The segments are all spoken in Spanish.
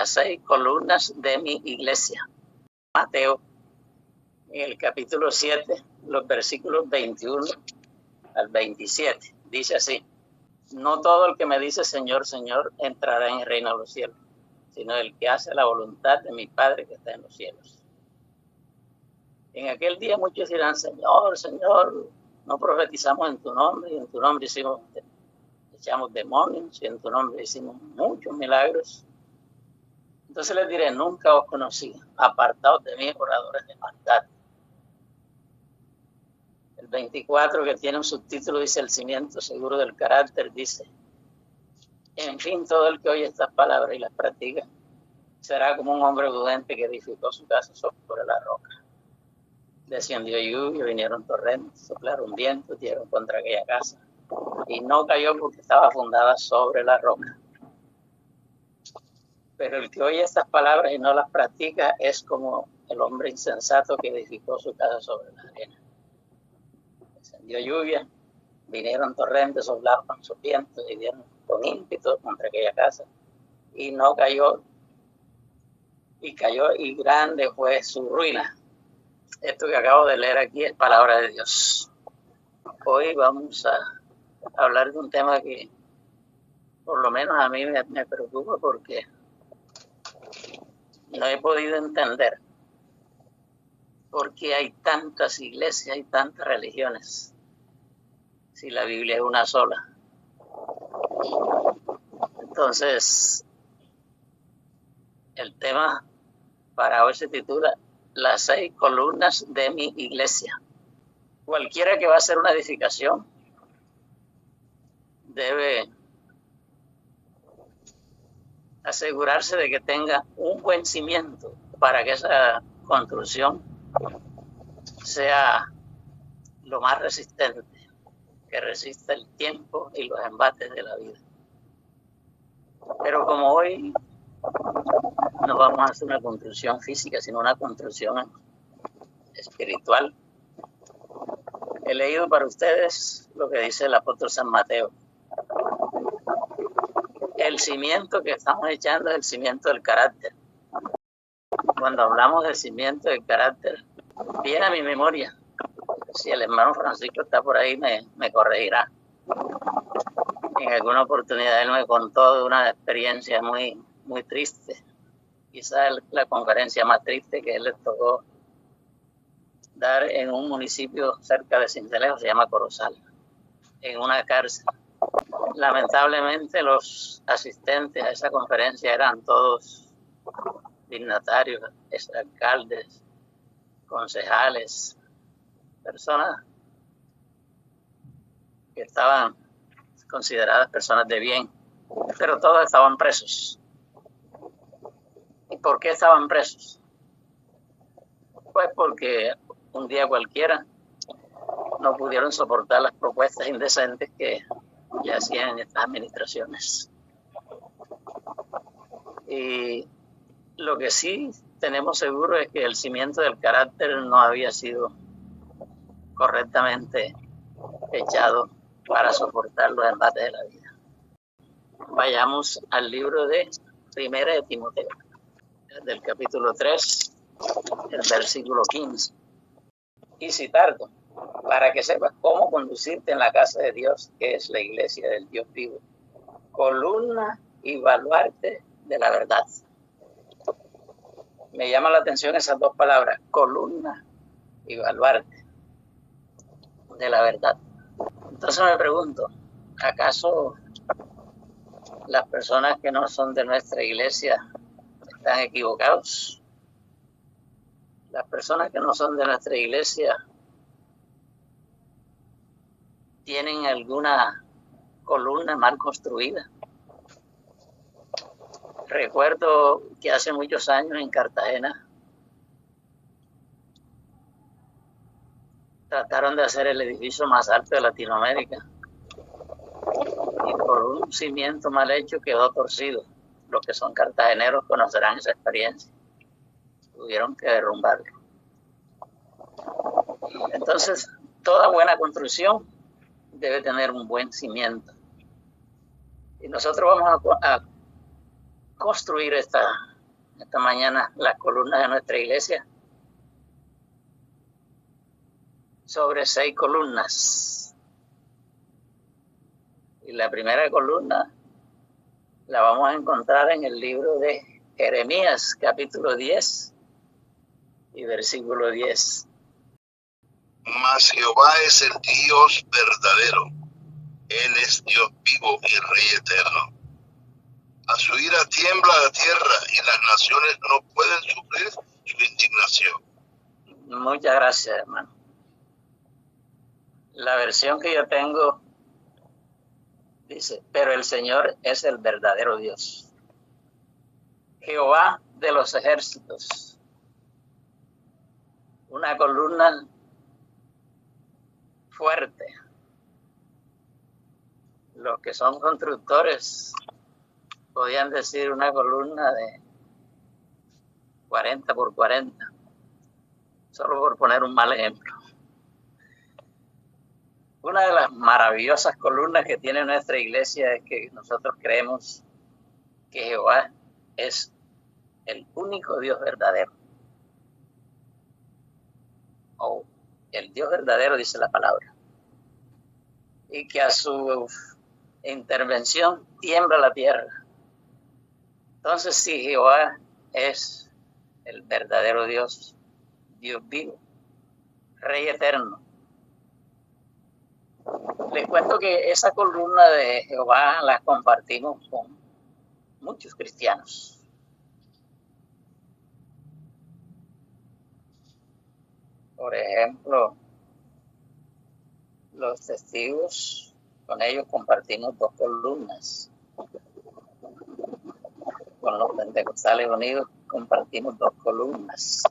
las 6 columnas de mi iglesia. Mateo, en el capítulo 7, los versículos 21 al 27. Dice así: no todo el que me dice Señor, Señor, entrará en el reino de los cielos, sino el que hace la voluntad de mi Padre que está en los cielos. En aquel día muchos dirán: Señor, Señor, no profetizamos en tu nombre, y en tu nombre echamos demonios, y en tu nombre hicimos muchos milagros. Entonces les diré: nunca os conocí, apartados de mí, oradores de maldad. El 24, que tiene un subtítulo, dice: el cimiento seguro del carácter. Dice: en fin, todo el que oye estas palabras y las practica será como un hombre prudente que edificó su casa sobre la roca. Descendió lluvia, vinieron torrentes, soplaron vientos, dieron contra aquella casa, y no cayó porque estaba fundada sobre la roca. Pero el que oye estas palabras y no las practica es como el hombre insensato que edificó su casa sobre la arena. Descendió lluvia, vinieron torrentes, soplaron sus vientos y dieron con ímpetu contra aquella casa, y no cayó, y grande fue su ruina. Esto que acabo de leer aquí es palabra de Dios. Hoy vamos a hablar de un tema que por lo menos a mí me preocupa, porque no he podido entender por qué hay tantas iglesias y tantas religiones si la Biblia es una sola. Entonces, el tema para hoy se titula las 6 columnas de mi iglesia. Cualquiera que va a hacer una edificación debe asegurarse de que tenga un buen cimiento para que esa construcción sea lo más resistente, que resista el tiempo y los embates de la vida. Pero como hoy no vamos a hacer una construcción física, sino una construcción espiritual, he leído para ustedes lo que dice el apóstol San Mateo. El cimiento que estamos echando es el cimiento del carácter. Cuando hablamos del cimiento del carácter, viene a mi memoria, si el hermano Francisco está por ahí me corregirá. En alguna oportunidad él me contó de una experiencia muy, muy triste, quizás la conferencia más triste que él le tocó dar en un municipio cerca de Sincelejo, se llama Corozal, en una cárcel. Lamentablemente los asistentes a esa conferencia eran todos dignatarios, alcaldes, concejales, personas que estaban consideradas personas de bien, pero todos estaban presos. ¿Y por qué estaban presos? Pues porque un día cualquiera no pudieron soportar las propuestas indecentes que le hacían estas administraciones. Y lo que sí tenemos seguro es que el cimiento del carácter no había sido correctamente echado para soportar los embates de la vida. Vayamos al libro de Primera de Timoteo, del capítulo 3, el versículo 15. Y citarlo, para que sepas cómo conducirte en la casa de Dios, que es la iglesia del Dios vivo, columna y baluarte de la verdad. Me llama la atención esas dos palabras, columna y baluarte de la verdad. Entonces me pregunto, ¿acaso las personas que no son de nuestra iglesia están equivocados? Las personas que no son de nuestra iglesia tienen alguna columna mal construida. Recuerdo que hace muchos años en Cartagena trataron de hacer el edificio más alto de Latinoamérica y por un cimiento mal hecho quedó torcido. Los que son cartageneros conocerán esa experiencia. Tuvieron que derrumbarlo. Entonces, toda buena construcción debe tener un buen cimiento. Y nosotros vamos a construir esta esta mañana las columnas de nuestra iglesia sobre 6 columnas. Y la primera columna la vamos a encontrar en el libro de Jeremías, capítulo 10 y versículo 10. Mas Jehová es el Dios verdadero. Él es Dios vivo y Rey eterno. A su ira tiembla la tierra y las naciones no pueden sufrir su indignación. Muchas gracias, hermano. La versión que yo tengo dice, pero el Señor es el verdadero Dios. Jehová de los ejércitos. Una columna fuerte. Los que son constructores podían decir una columna de 40 por 40, solo por poner un mal ejemplo. Una de las maravillosas columnas que tiene nuestra iglesia es que nosotros creemos que Jehová es el único Dios verdadero. O el Dios verdadero, dice la palabra. Y que a su intervención tiembla la tierra. Entonces, si Jehová es el verdadero Dios, Dios vivo, Rey eterno, les cuento que esa columna de Jehová la compartimos con muchos cristianos. Por ejemplo, los testigos, con ellos compartimos 2 columnas. Con los Pentecostales Unidos compartimos 2 columnas.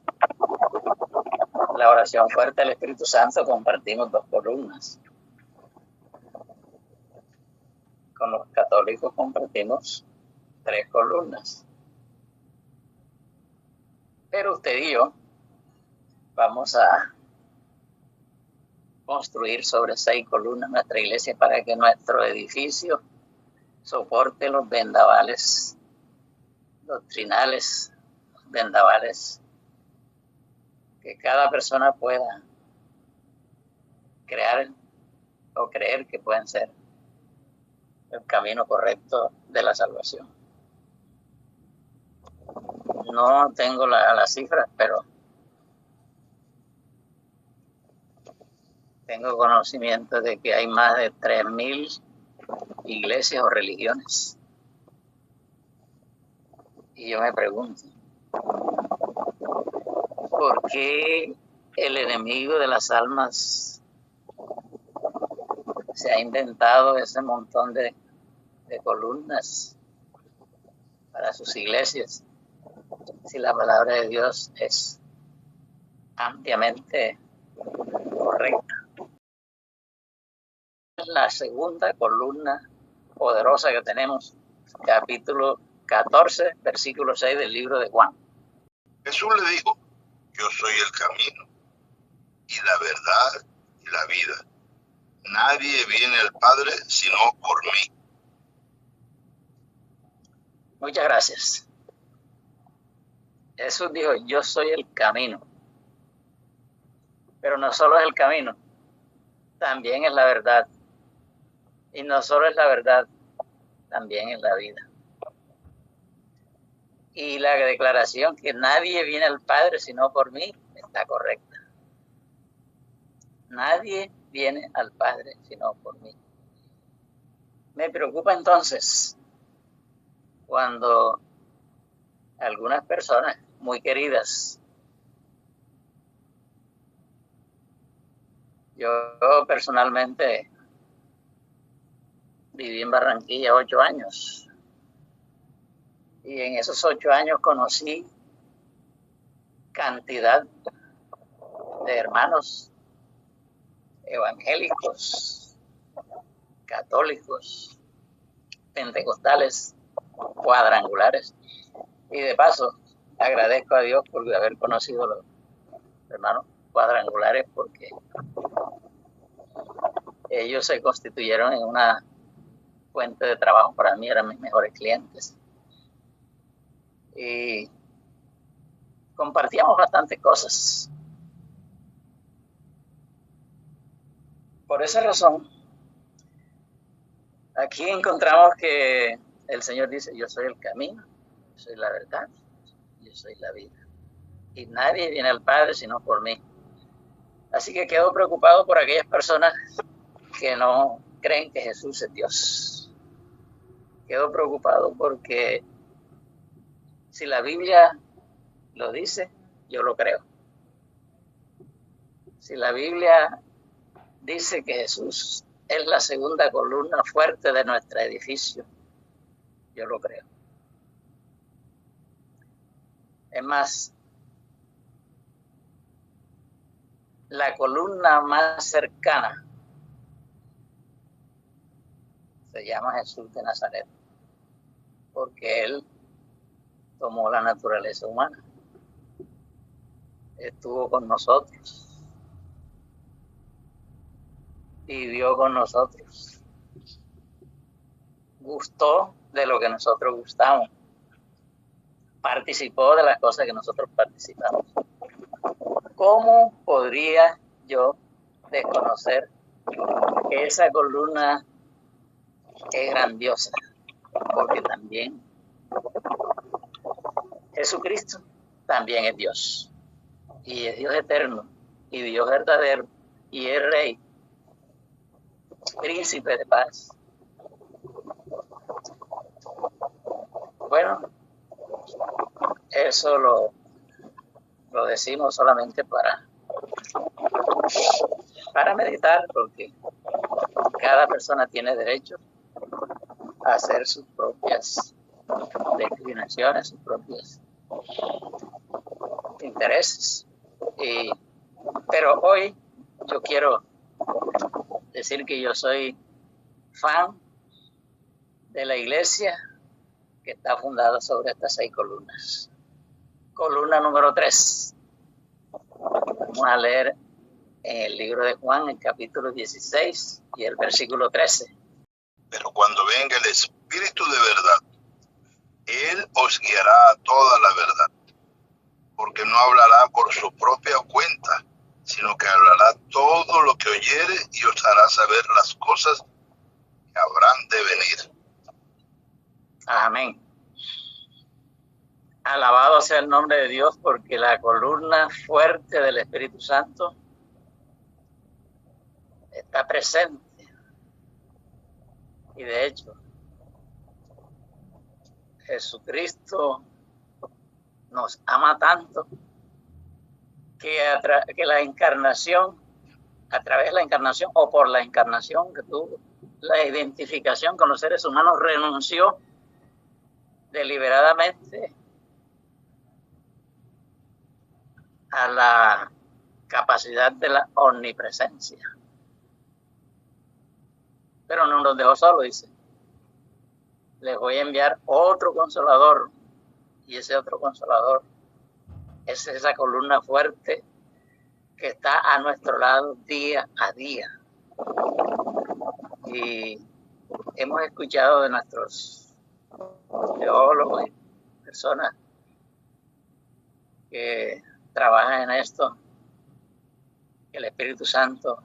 La oración fuerte del Espíritu Santo compartimos 2 columnas. Con los católicos compartimos 3 columnas. Pero usted y yo vamos a construir sobre 6 columnas nuestra iglesia para que nuestro edificio soporte los vendavales doctrinales, vendavales que cada persona pueda crear o creer que pueden ser el camino correcto de la salvación. No tengo las cifras, pero tengo conocimiento de que hay más de 3,000 iglesias o religiones. Y yo me pregunto, ¿por qué el enemigo de las almas se ha inventado ese montón de columnas para sus iglesias si la palabra de Dios es ampliamente correcta? La segunda columna poderosa que tenemos, capítulo 14, versículo 6 del libro de Juan. Jesús le dijo, yo soy el camino y la verdad y la vida. Nadie viene al Padre sino por mí. Muchas gracias. Jesús dijo, yo soy el camino. Pero no solo es el camino, también es la verdad. Y no solo es la verdad, también es la vida. Y la declaración que nadie viene al Padre sino por mí está correcta. Nadie viene al Padre sino por mí. Me preocupa entonces cuando algunas personas muy queridas, yo personalmente viví en Barranquilla 8 años y en esos 8 años conocí cantidad de hermanos evangélicos, católicos, pentecostales, cuadrangulares. Y de paso, agradezco a Dios por haber conocido a los hermanos cuadrangulares, porque ellos se constituyeron en una fuente de trabajo para mí, eran mis mejores clientes. Y compartíamos bastantes cosas. Por esa razón, aquí encontramos que el Señor dice, yo soy el camino, yo soy la verdad, yo soy la vida. Y nadie viene al Padre sino por mí. Así que quedo preocupado por aquellas personas que no creen que Jesús es Dios. Quedo preocupado porque si la Biblia lo dice, yo lo creo. Si la Biblia dice que Jesús es la segunda columna fuerte de nuestro edificio, yo lo creo. Es más, la columna más cercana se llama Jesús de Nazaret, porque Él tomó la naturaleza humana, estuvo con nosotros, vivió con nosotros, gustó de lo que nosotros gustamos, participó de las cosas que nosotros participamos. ¿Cómo podría yo desconocer que esa columna es grandiosa? Porque también Jesucristo también es Dios, y es Dios eterno, y Dios verdadero, y es Rey, Príncipe de paz. Bueno, eso lo decimos solamente para meditar, porque cada persona tiene derecho a hacer sus propias declinaciones, sus propios intereses. Pero hoy yo quiero decir que yo soy fan de la iglesia que está fundada sobre estas 6 columnas. Columna número 3. Vamos a leer en el libro de Juan, el capítulo 16 y el versículo 13. Pero cuando venga el Espíritu de verdad, Él os guiará a toda la verdad, porque no hablará por su propia cuenta, sino que hablará todo lo que oyere y os hará saber las cosas que habrán de venir. Amén. Alabado sea el nombre de Dios, porque la columna fuerte del Espíritu Santo está presente. Y de hecho, Jesucristo nos ama tanto que la encarnación, a través de la encarnación o por la encarnación que tuvo, la identificación con los seres humanos, renunció deliberadamente a la capacidad de la omnipresencia. Pero no nos dejó solo, dice. Les voy a enviar otro consolador, y ese otro consolador es esa columna fuerte que está a nuestro lado día a día. Y hemos escuchado de nuestros teólogos y personas que trabajan en esto, que el Espíritu Santo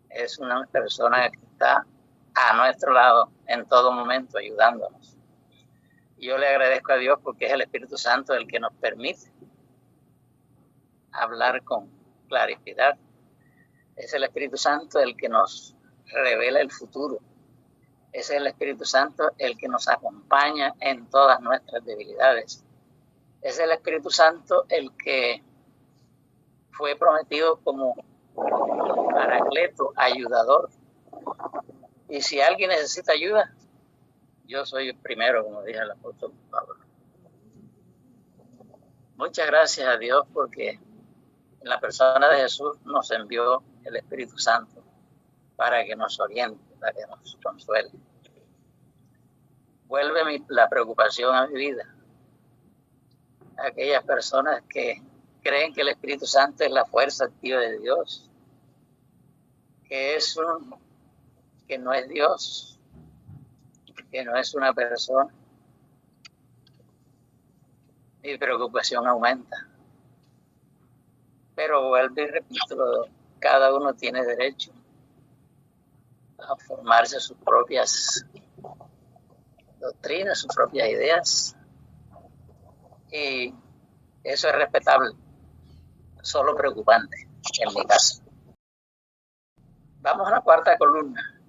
es una persona que está a nuestro lado en todo momento ayudándonos. Y yo le agradezco a Dios porque es el Espíritu Santo el que nos permite hablar con claridad. Es el Espíritu Santo el que nos revela el futuro. Es el Espíritu Santo el que nos acompaña en todas nuestras debilidades. Es el Espíritu Santo el que fue prometido como paracleto, ayudador. Y si alguien necesita ayuda, yo soy el primero, como dice el apóstol Pablo. Muchas gracias a Dios porque en la persona de Jesús nos envió el Espíritu Santo para que nos oriente, para que nos consuele. Vuelve la preocupación a mi vida. Aquellas personas que creen que el Espíritu Santo es la fuerza activa de Dios, que no es Dios, que no es una persona, mi preocupación aumenta. Pero vuelvo y repito, cada uno tiene derecho a formarse sus propias doctrinas, sus propias ideas, y eso es respetable, solo preocupante en mi caso. Vamos a la cuarta columna.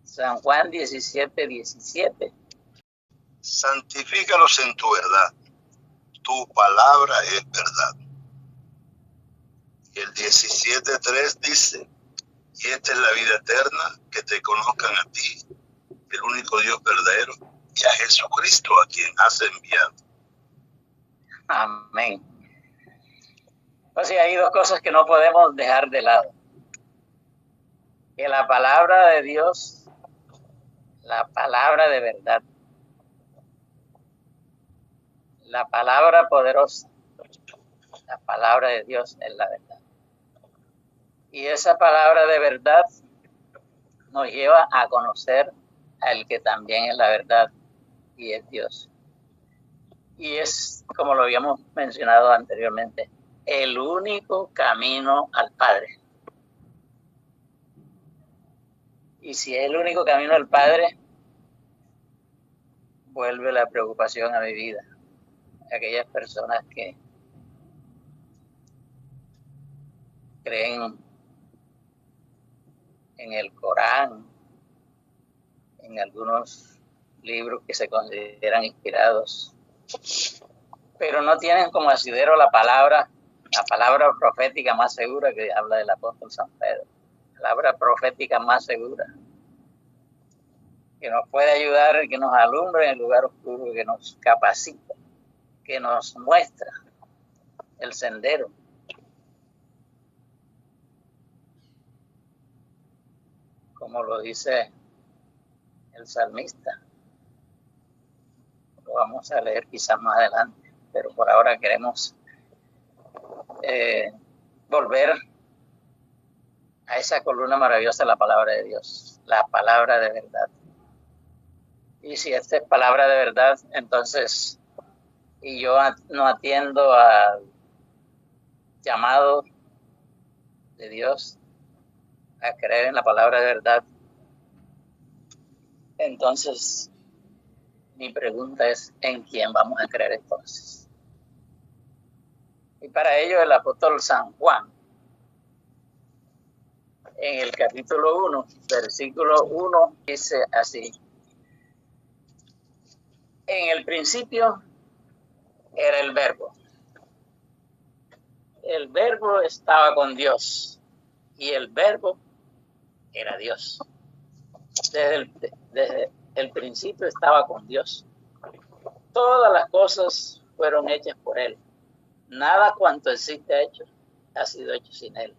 San Juan 17:17. Santifícalos en tu verdad. Tu palabra es verdad. Y el 17:3 dice, y esta es la vida eterna, que te conozcan a ti, el único Dios verdadero, y a Jesucristo a quien has enviado. Amén. O sea, hay dos cosas que no podemos dejar de lado. Que la palabra de Dios, la palabra de verdad, la palabra poderosa, la palabra de Dios es la verdad. Y esa palabra de verdad nos lleva a conocer al que también es la verdad, y es Dios. Y es, como lo habíamos mencionado anteriormente, el único camino al Padre. Y si es el único camino al Padre, vuelve la preocupación a mi vida. Aquellas personas que creen en el Corán, en algunos libros que se consideran inspirados, pero no tienen como asidero la palabra profética más segura que habla del apóstol San Pedro. La palabra profética más segura, que nos puede ayudar, que nos alumbra en el lugar oscuro, que nos capacita, que nos muestra el sendero. Como lo dice el salmista. Lo vamos a leer quizás más adelante, pero por ahora queremos volver a esa columna maravillosa, la palabra de Dios, la palabra de verdad. Y si esta es palabra de verdad, entonces, y yo no atiendo al llamado de Dios a creer en la palabra de verdad, entonces mi pregunta es, ¿en quién vamos a creer entonces? Y para ello el apóstol San Juan, en el capítulo 1, versículo 1, dice así: en el principio era el verbo. El verbo estaba con Dios y el verbo era Dios. Desde el principio estaba con Dios. Todas las cosas fueron hechas por Él. Nada cuanto existe hecho ha sido hecho sin Él.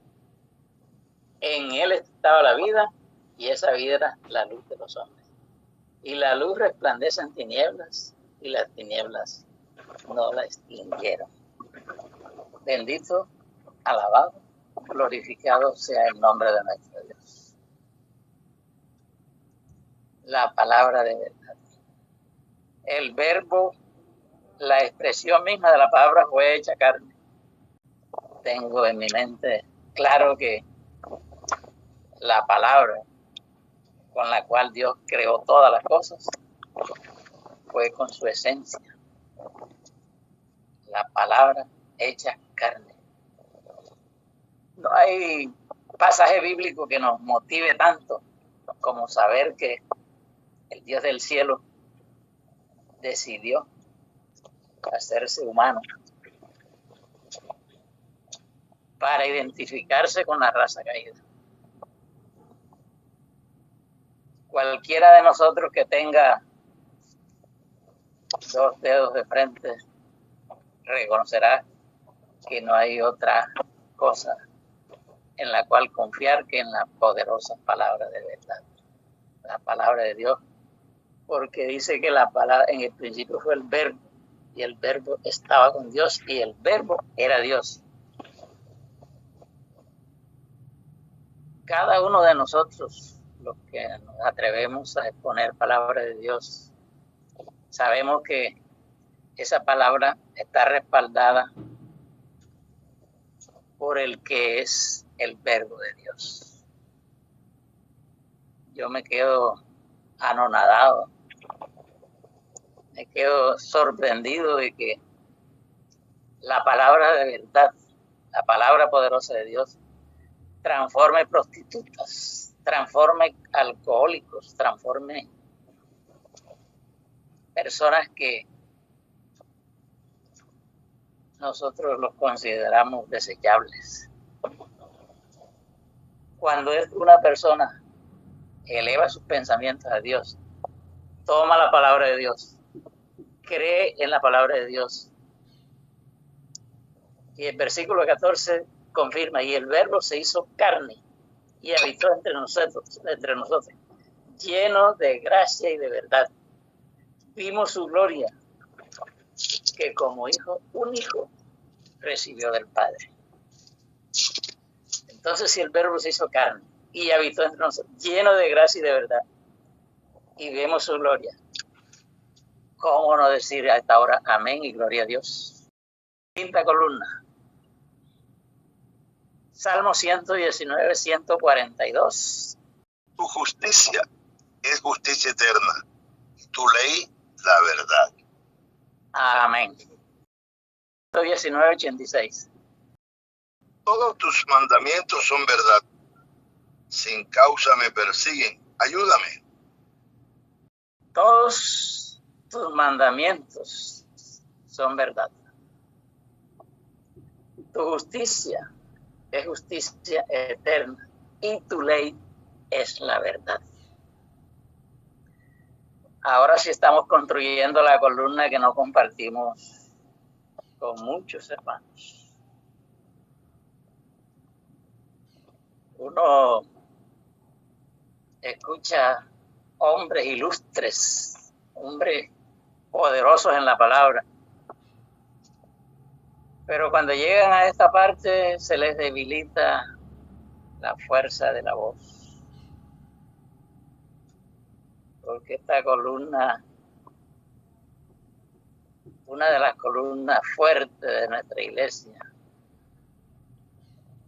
En Él estaba la vida y esa vida era la luz de los hombres. Y la luz resplandece en tinieblas y las tinieblas no la extinguieron. Bendito, alabado, glorificado sea el nombre de nuestro Dios. La palabra de verdad. El verbo, la expresión misma de la palabra fue hecha carne. Tengo en mi mente claro que la palabra con la cual Dios creó todas las cosas fue con su esencia. La palabra hecha carne. No hay pasaje bíblico que nos motive tanto como saber que el Dios del cielo decidió hacerse humano para identificarse con la raza caída. Cualquiera de nosotros que tenga 2 dedos de frente reconocerá que no hay otra cosa en la cual confiar que en la poderosa palabra de verdad, la palabra de Dios, porque dice que la palabra en el principio fue el verbo y el verbo estaba con Dios y el verbo era Dios. Cada uno de nosotros, los que nos atrevemos a exponer palabra de Dios, sabemos que esa palabra está respaldada por el que es el Verbo de Dios. Yo me quedo anonadado, me quedo sorprendido de que la palabra de verdad, la palabra poderosa de Dios, transforme prostitutas, transforme alcohólicos, transforme personas que nosotros los consideramos desechables. Cuando una persona eleva sus pensamientos a Dios, toma la palabra de Dios, cree en la palabra de Dios, y el versículo 14 confirma, y el Verbo se hizo carne y habitó entre nosotros, lleno de gracia y de verdad. Vimos su gloria, que como un hijo recibió del Padre. Entonces, si el Verbo se hizo carne y habitó entre nosotros, lleno de gracia y de verdad, y vemos su gloria, ¿cómo no decir a esta hora amén y gloria a Dios? Quinta columna. Salmo 119, 142. Tu justicia es justicia eterna, y tu ley la verdad. Amén. 119, 86. Todos tus mandamientos son verdad. Sin causa me persiguen. Ayúdame. Todos tus mandamientos son verdad. Tu justicia es justicia eterna y tu ley es la verdad. Ahora sí estamos construyendo la columna que no compartimos con muchos hermanos. Uno escucha hombres ilustres, hombres poderosos en la palabra, pero cuando llegan a esta parte se les debilita la fuerza de la voz, porque esta columna, una de las columnas fuertes de nuestra iglesia,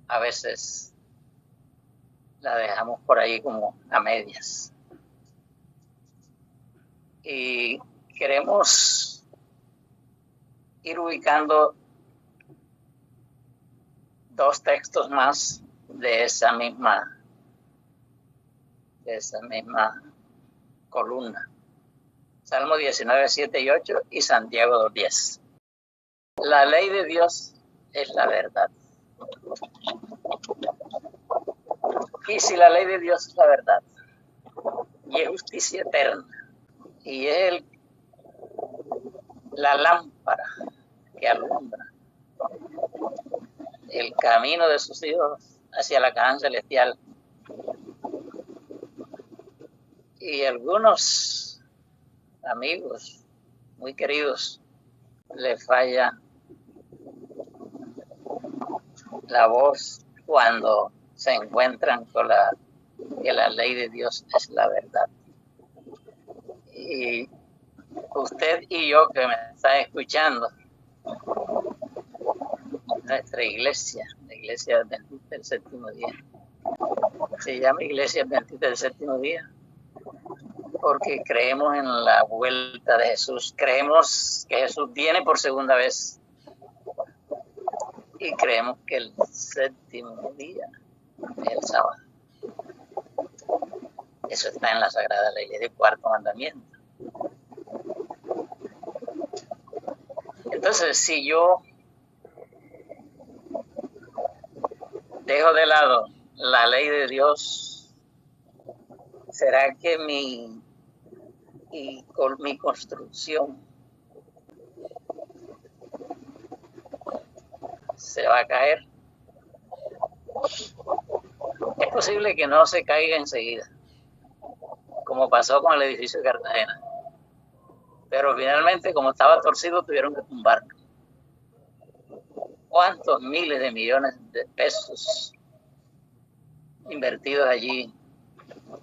a veces la dejamos por ahí como a medias. Y queremos ir ubicando dos textos más de esa misma columna. Salmo 19, 7 y 8 y Santiago 2, 10. La ley de Dios es la verdad. Y si la ley de Dios es la verdad, y es justicia eterna, y es la lámpara que alumbra el camino de sus hijos hacia la Canaán celestial, y algunos amigos muy queridos le falla la voz cuando se encuentran con que la ley de Dios es la verdad. Y usted y yo que me está escuchando, nuestra iglesia, la iglesia adventista del séptimo día, se llama iglesia adventista del séptimo día porque creemos en la vuelta de Jesús, creemos que Jesús viene por segunda vez y creemos que el séptimo día es el sábado. Eso está en la Sagrada Ley del cuarto mandamiento. Entonces, si yo dejo de lado la ley de Dios, ¿será que mi construcción se va a caer? Es posible que no se caiga enseguida, como pasó con el edificio de Cartagena. Pero finalmente, como estaba torcido, tuvieron que tumbarlo. ¿Cuántos miles de millones de pesos invertidos allí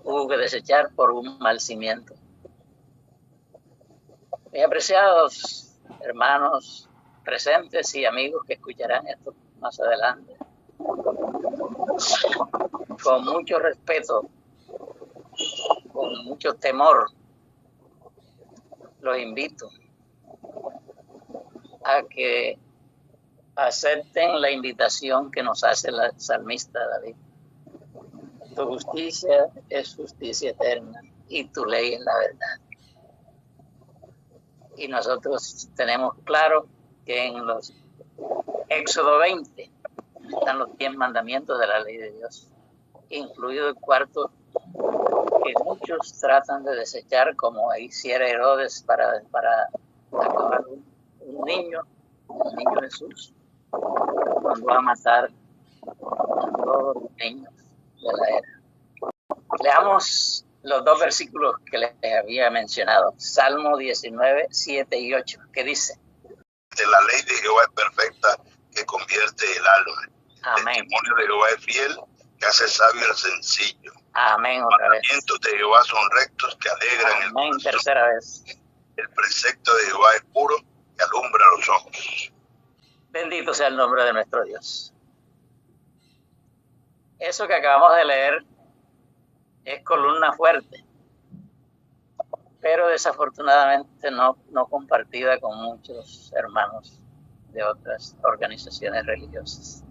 hubo que desechar por un mal cimiento? Mis apreciados, hermanos presentes y amigos que escucharán esto más adelante. Con mucho respeto, con mucho temor, los invito a que acepten la invitación que nos hace la salmista David. Tu justicia es justicia eterna y tu ley es la verdad. Y nosotros tenemos claro que en los Éxodo 20 están los 10 mandamientos de la ley de Dios, incluido el cuarto, que muchos tratan de desechar, como hiciera Herodes para acabar un niño Jesús, cuando va a matar a todos los niños de la era. Leamos los dos versículos que les había mencionado. Salmo 19, 7 y 8, que dice: De la ley de Jehová es perfecta, que convierte el alma. Amén. El testimonio de Jehová es fiel, que hace sabio al sencillo. Amén. Los Otra vez. mandamientos de Jehová son rectos, que alegran el Amén. corazón. Tercera vez. El precepto de Jehová es puro, que alumbra los ojos. Bendito sea el nombre de nuestro Dios. Eso que acabamos de leer es columna fuerte, pero desafortunadamente no compartida con muchos hermanos de otras organizaciones religiosas.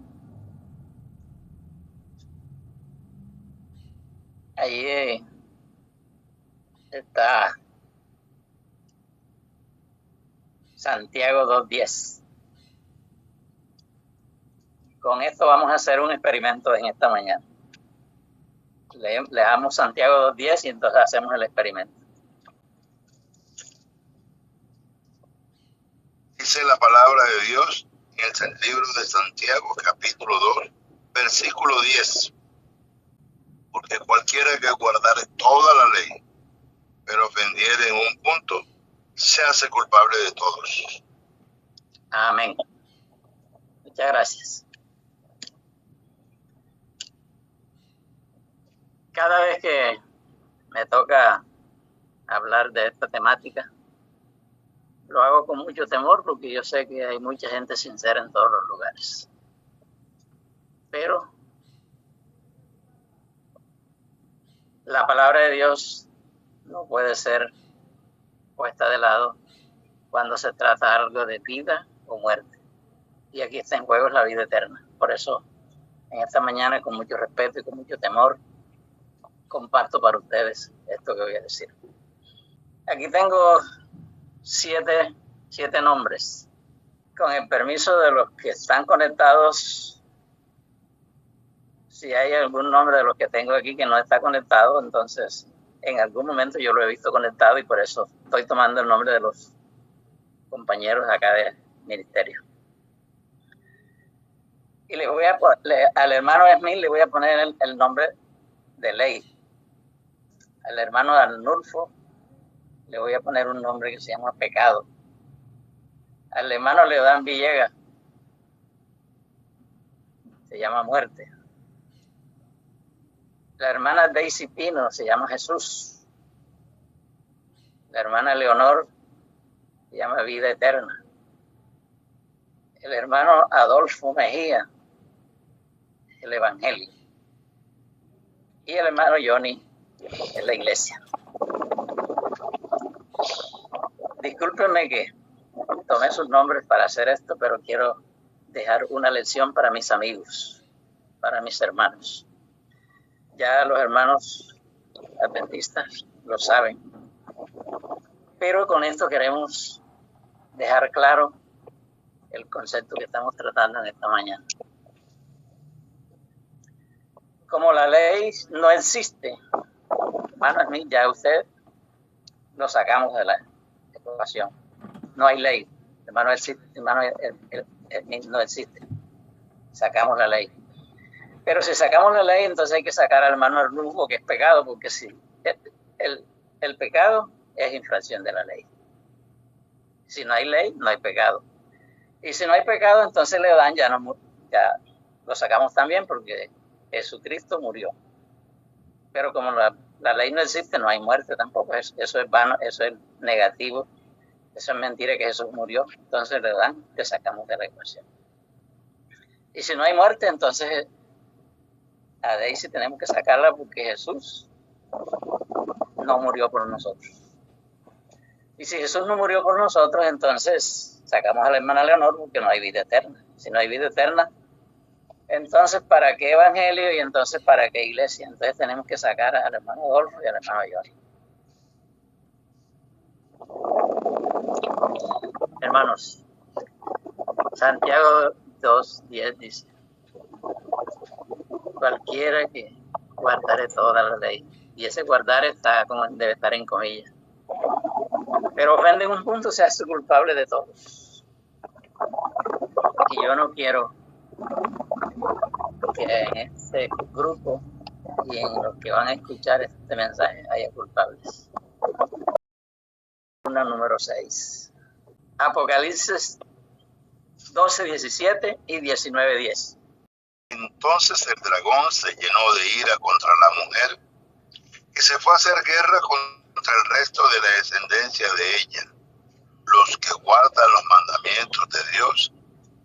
Allí está Santiago 2:10. Con esto vamos a hacer un experimento en esta mañana. Leamos Santiago 2:10 y entonces hacemos el experimento. Dice la palabra de Dios en el libro de Santiago, capítulo 2, versículo 10. Porque cualquiera que guardare toda la ley, pero ofendiere en un punto, se hace culpable de todos. Amén. Muchas gracias. Cada vez que me toca hablar de esta temática, lo hago con mucho temor porque yo sé que hay mucha gente sincera en todos los lugares. Pero la palabra de Dios no puede ser puesta de lado cuando se trata algo de vida o muerte. Y aquí está en juego la vida eterna. Por eso, en esta mañana, con mucho respeto y con mucho temor, comparto para ustedes esto que voy a decir. Aquí tengo siete nombres. Con el permiso de los que están conectados, si hay algún nombre de los que tengo aquí que no está conectado, entonces en algún momento yo lo he visto conectado y por eso estoy tomando el nombre de los compañeros acá del ministerio. Y al hermano Smith le voy a poner el nombre de Ley. Al hermano Arnulfo le voy a poner un nombre que se llama Pecado. Al hermano Leodán Villegas se llama Muerte. La hermana Daisy Pino se llama Jesús. La hermana Leonor se llama Vida Eterna. El hermano Adolfo Mejía, el Evangelio. Y el hermano Johnny, en la iglesia. Discúlpenme que tomé sus nombres para hacer esto, pero quiero dejar una lección para mis amigos, para mis hermanos. Ya los hermanos adventistas lo saben, pero con esto queremos dejar claro el concepto que estamos tratando en esta mañana. Como la ley no existe, hermano Smith, ya usted lo sacamos de la ecuación. No hay ley, hermano Smith no existe. Sacamos la ley. Pero si sacamos la ley, entonces hay que sacar al hermano Arnulfo, que es pecado, porque si el pecado es infracción de la ley. Si no hay ley, no hay pecado. Y si no hay pecado, entonces Leodán ya lo sacamos también porque Jesucristo murió. Pero como la ley no existe, no hay muerte tampoco. Eso es vano, eso es negativo Eso es mentira que Jesús murió, entonces le dan, le sacamos de la ecuación. Y si no hay muerte, entonces a Daisy tenemos que sacarla porque Jesús no murió por nosotros. Y si Jesús no murió por nosotros, entonces sacamos a la hermana Leonor porque no hay vida eterna. Si no hay vida eterna, entonces ¿para qué evangelio y entonces para qué iglesia? Entonces tenemos que sacar al hermano Adolfo y al hermano Johnny. Hermanos, Santiago 2:10 dice: cualquiera que guardare toda la ley. Y ese guardar debe estar en comillas. Pero ofende en un punto, se hace culpable de todos. Y yo no quiero que en este grupo y en los que van a escuchar este mensaje haya culpables. Número 6. Apocalipsis 12:17 y 19:10. Entonces el dragón se llenó de ira contra la mujer y se fue a hacer guerra contra el resto de la descendencia de ella, los que guardan los mandamientos de Dios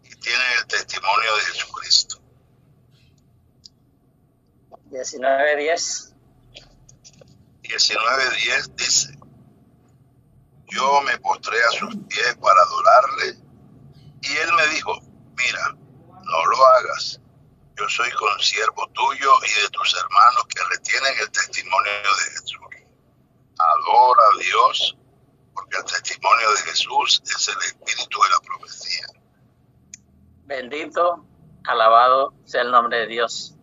y tienen el testimonio de Jesucristo. 19:10. 19:10 dice: yo me postré a sus pies para adorarle, y él me dijo: mira, no lo hagas. Yo soy consiervo tuyo y de tus hermanos que retienen el testimonio de Jesús. Adora a Dios, porque el testimonio de Jesús es el espíritu de la profecía. Bendito, alabado sea el nombre de Dios.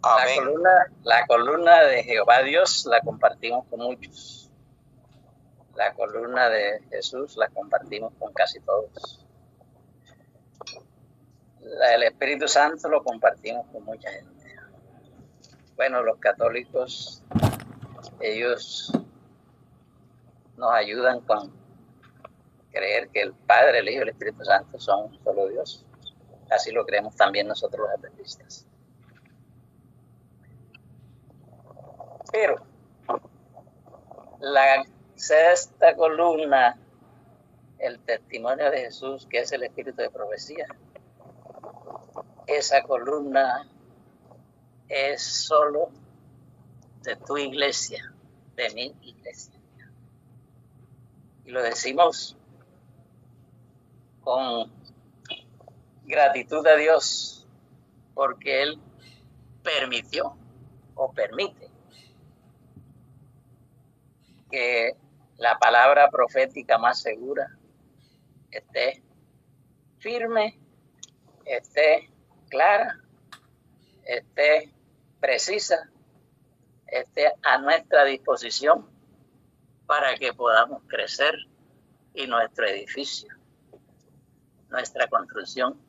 Amén. La columna de Jehová Dios la compartimos con muchos. La columna de Jesús la compartimos con casi todos. El Espíritu Santo lo compartimos con mucha gente. Bueno, los católicos, ellos nos ayudan con creer que el Padre, el Hijo y el Espíritu Santo son un solo Dios. Así lo creemos también nosotros los adventistas. Pero la sexta columna, el testimonio de Jesús, que es el espíritu de profecía, esa columna es solo de tu iglesia, de mi iglesia. Y lo decimos con gratitud a Dios, porque Él permitió o permite que la palabra profética más segura esté firme, esté clara, esté precisa, esté a nuestra disposición para que podamos crecer y nuestro edificio, nuestra construcción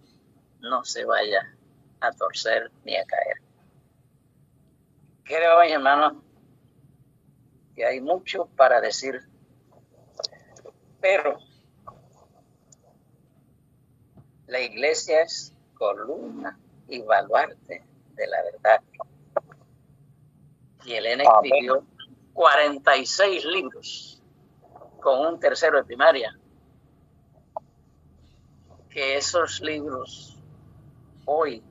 no se vaya a torcer ni a caer. Creo, mis hermanos, que hay mucho para decir, pero la iglesia es columna y baluarte de la verdad. Y Elena escribió 46 libros con un tercero de primaria. Que esos libros, hoy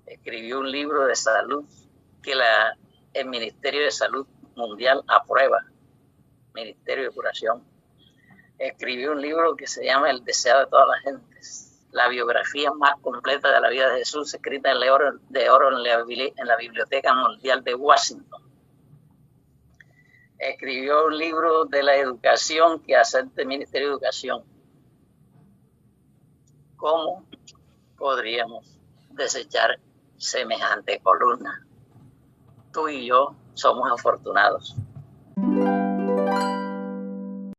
escribió un libro de salud que el Ministerio de Salud Mundial aprueba, Ministerio de Curación. Escribió un libro que se llama El Deseado de todas las gentes, la biografía más completa de la vida de Jesús, escrita en oro en la Biblioteca Mundial de Washington. Escribió un libro de la educación que hace el Ministerio de Educación. ¿Cómo podríamos desechar semejante columna? Tú y yo somos afortunados